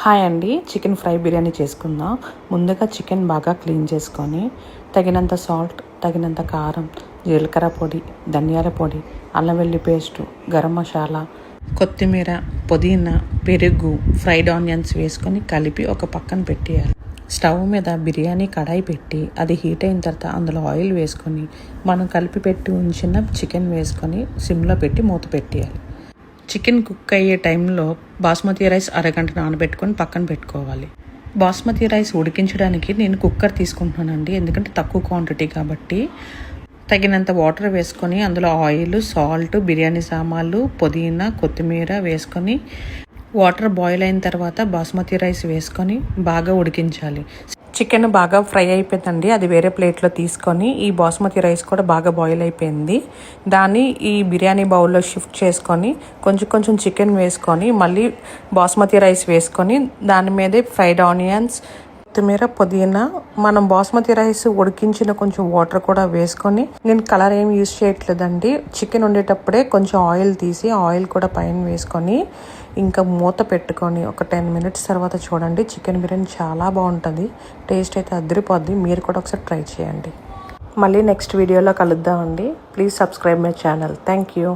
Hi అండి, chicken fry biryani చేసుకుందాం. ముందుగా చికెన్ బాగా క్లీన్ చేసుకొని తగినంత సాల్ట్, తగినంత కారం, జీలకర్ర పొడి, ధనియాల పొడి, అల్లం వెల్లుల్లి పేస్టు, గరం మసాలా, కొత్తిమీర, పుదీనా, పెరుగు, ఫ్రైడ్ ఆనియన్స్ వేసుకొని కలిపి ఒక పక్కన పెట్టేయాలి. స్టవ్ మీద బిర్యానీ కడాయి పెట్టి అది హీట్ అయిన తర్వాత అందులో ఆయిల్ వేసుకొని మనం కలిపి పెట్టి ఉంచిన చికెన్ వేసుకొని సిమ్లో పెట్టి మూత పెట్టేయాలి. చికెన్ కుక్ అయ్యే టైంలో బాస్మతి రైస్ అరగంట నానబెట్టుకొని పక్కన పెట్టుకోవాలి. బాస్మతి రైస్ ఉడికించడానికి నేను కుక్కర్ తీసుకుంటున్నానండి, ఎందుకంటే తక్కువ క్వాంటిటీ కాబట్టి. తగినంత వాటర్ వేసుకొని అందులో ఆయిల్, సాల్ట్, బిర్యానీ సామాన్లు, పుదీనా, కొత్తిమీర వేసుకొని వాటర్ బాయిల్ అయిన తర్వాత బాస్మతి రైస్ వేసుకొని బాగా ఉడికించాలి. చికెన్ బాగా ఫ్రై అయిపోయిందండి, అది వేరే ప్లేట్లో తీసుకొని ఈ బాస్మతి రైస్ కూడా బాగా బాయిల్ అయిపోయింది. దాన్ని ఈ బిర్యానీ బౌల్లో షిఫ్ట్ చేసుకొని కొంచెం చికెన్ వేసుకొని మళ్ళీ బాస్మతి రైస్ వేసుకొని దాని మీదే ఫ్రైడ్ ఆనియన్స్, కొత్తిమీర, పుదీనా, మనం బాస్మతి రైస్ ఉడికించిన కొంచెం వాటర్ కూడా వేసుకొని, నేను కలర్ ఏమి యూజ్ చేయట్లేదండి, చికెన్ వండేటప్పుడే కొంచెం ఆయిల్ తీసి ఆయిల్ కూడా పైన వేసుకొని ఇంకా మూత పెట్టుకొని ఒక 10 minutes తర్వాత చూడండి, చికెన్ బిర్యానీ చాలా బాగుంటుంది. టేస్ట్ అయితే అదిరిపోద్ది. మీరు కూడా ఒకసారి ట్రై చేయండి. మళ్ళీ నెక్స్ట్ వీడియోలో కలుద్దామండి. Please subscribe my channel. Thank you.